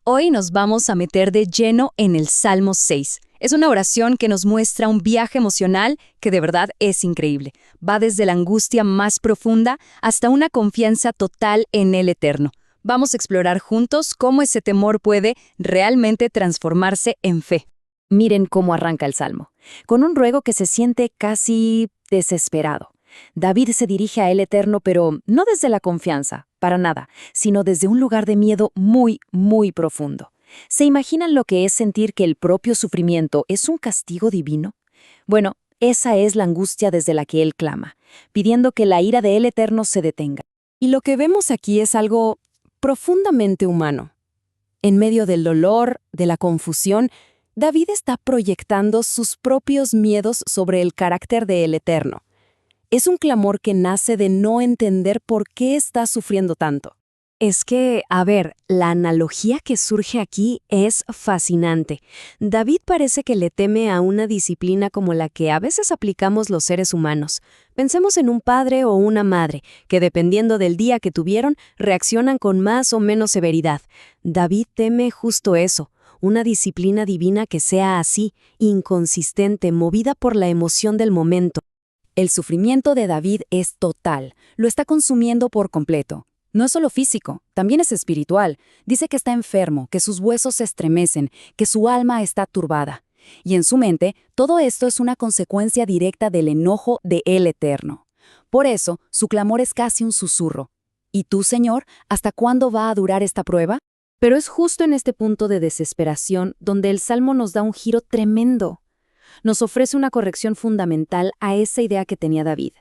Hoy nos vamos a meter de lleno en el Salmo 6. Es una oración que nos muestra un viaje emocional que de verdad es increíble. Va desde la angustia más profunda hasta una confianza total en el Eterno. Vamos a explorar juntos cómo ese temor puede realmente transformarse en fe. Miren cómo arranca el Salmo, con un ruego que se siente casi desesperado. David se dirige a el Eterno, pero no desde la confianza, para nada, sino desde un lugar de miedo muy, muy profundo. ¿Se imaginan lo que es sentir que el propio sufrimiento es un castigo divino? Bueno, esa es la angustia desde la que él clama, pidiendo que la ira de el Eterno se detenga. Y lo que vemos aquí es algo profundamente humano. En medio del dolor, de la confusión, David está proyectando sus propios miedos sobre el carácter de el Eterno. Es un clamor que nace de no entender por qué está sufriendo tanto. Es que, la analogía que surge aquí es fascinante. David parece que le teme a una disciplina como la que a veces aplicamos los seres humanos. Pensemos en un padre o una madre, que dependiendo del día que tuvieron, reaccionan con más o menos severidad. David teme justo eso, una disciplina divina que sea así, inconsistente, movida por la emoción del momento. El sufrimiento de David es total, lo está consumiendo por completo. No es solo físico, también es espiritual. Dice que está enfermo, que sus huesos se estremecen, que su alma está turbada. Y en su mente, todo esto es una consecuencia directa del enojo de el Eterno. Por eso, su clamor es casi un susurro. ¿Y tú, Señor, hasta cuándo va a durar esta prueba? Pero es justo en este punto de desesperación donde el Salmo nos da un giro tremendo. Nos ofrece una corrección fundamental a esa idea que tenía David.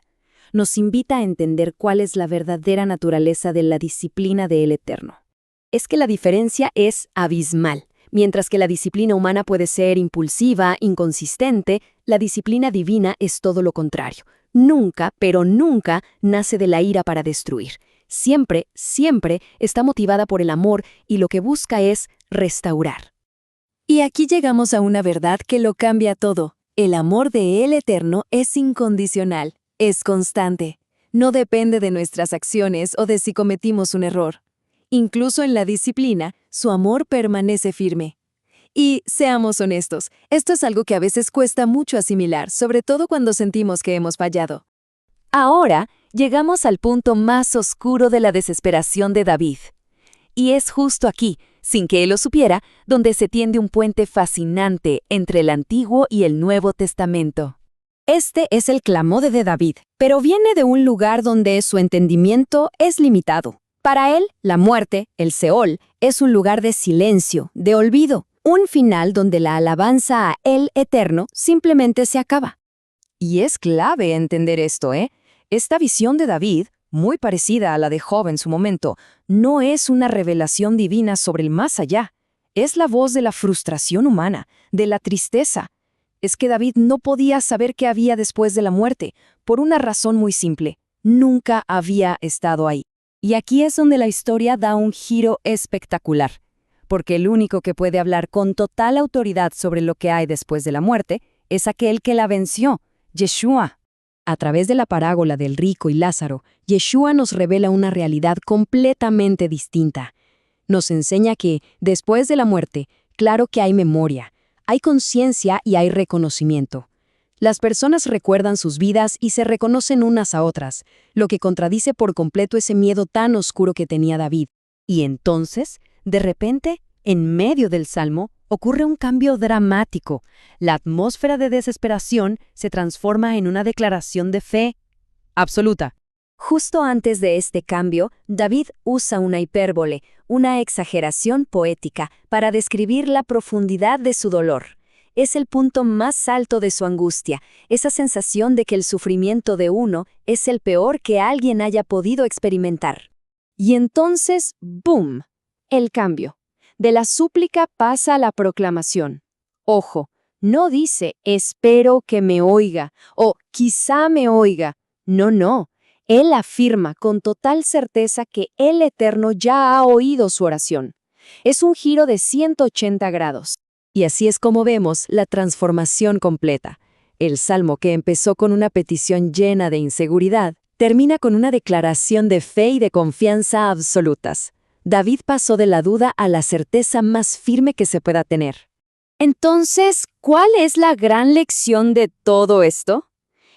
Nos invita a entender cuál es la verdadera naturaleza de la disciplina de el Eterno. Es que la diferencia es abismal. Mientras que la disciplina humana puede ser impulsiva, inconsistente, la disciplina divina es todo lo contrario. Nunca, pero nunca, nace de la ira para destruir. Siempre, siempre está motivada por el amor y lo que busca es restaurar. Y aquí llegamos a una verdad que lo cambia todo. El amor de el Eterno es incondicional, es constante. No depende de nuestras acciones o de si cometimos un error. Incluso en la disciplina, su amor permanece firme. Y seamos honestos, esto es algo que a veces cuesta mucho asimilar, sobre todo cuando sentimos que hemos fallado. Ahora, llegamos al punto más oscuro de la desesperación de David. Y es justo aquí, sin que él lo supiera, donde se tiende un puente fascinante entre el Antiguo y el Nuevo Testamento. Este es el clamor de David, pero viene de un lugar donde su entendimiento es limitado. Para él, la muerte, el Seol, es un lugar de silencio, de olvido, un final donde la alabanza a el Eterno simplemente se acaba. Y es clave entender esto, Esta visión de David, muy parecida a la de Job en su momento, no es una revelación divina sobre el más allá. Es la voz de la frustración humana, de la tristeza. Es que David no podía saber qué había después de la muerte, por una razón muy simple. Nunca había estado ahí. Y aquí es donde la historia da un giro espectacular, porque el único que puede hablar con total autoridad sobre lo que hay después de la muerte es aquel que la venció, Yeshua. A través de la parábola del rico y Lázaro, Yeshua nos revela una realidad completamente distinta. Nos enseña que, después de la muerte, claro que hay memoria, hay conciencia y hay reconocimiento. Las personas recuerdan sus vidas y se reconocen unas a otras, lo que contradice por completo ese miedo tan oscuro que tenía David. Y entonces, de repente, en medio del Salmo, ocurre un cambio dramático. La atmósfera de desesperación se transforma en una declaración de fe absoluta. Justo antes de este cambio, David usa una hipérbole, una exageración poética, para describir la profundidad de su dolor. Es el punto más alto de su angustia, esa sensación de que el sufrimiento de uno es el peor que alguien haya podido experimentar. Y entonces, ¡boom!, el cambio. De la súplica pasa a la proclamación. Ojo, no dice «espero que me oiga» o «quizá me oiga». No. Él afirma con total certeza que el Eterno ya ha oído su oración. Es un giro de 180 grados. Y así es como vemos la transformación completa. El Salmo, que empezó con una petición llena de inseguridad, termina con una declaración de fe y de confianza absolutas. David pasó de la duda a la certeza más firme que se pueda tener. Entonces, ¿cuál es la gran lección de todo esto?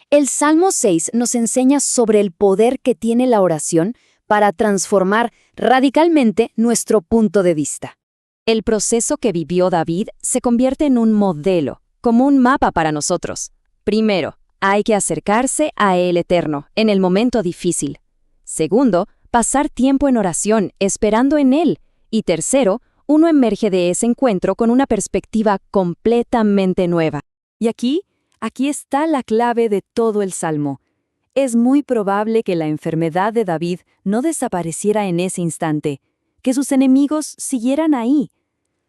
El Salmo 6 nos enseña sobre el poder que tiene la oración para transformar radicalmente nuestro punto de vista. El proceso que vivió David se convierte en un modelo, como un mapa para nosotros. Primero, hay que acercarse a el Eterno en el momento difícil. Segundo, pasar tiempo en oración, esperando en Él. Y tercero, uno emerge de ese encuentro con una perspectiva completamente nueva. Y aquí está la clave de todo el Salmo. Es muy probable que la enfermedad de David no desapareciera en ese instante, que sus enemigos siguieran ahí.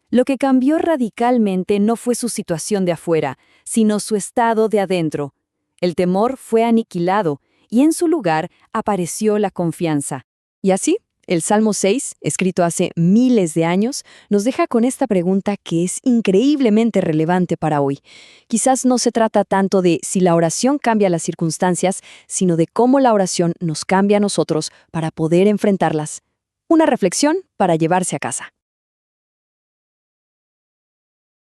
Lo que cambió radicalmente no fue su situación de afuera, sino su estado de adentro. El temor fue aniquilado y en su lugar apareció la confianza. Y así, el Salmo 6, escrito hace miles de años, nos deja con esta pregunta que es increíblemente relevante para hoy. Quizás no se trata tanto de si la oración cambia las circunstancias, sino de cómo la oración nos cambia a nosotros para poder enfrentarlas. Una reflexión para llevarse a casa.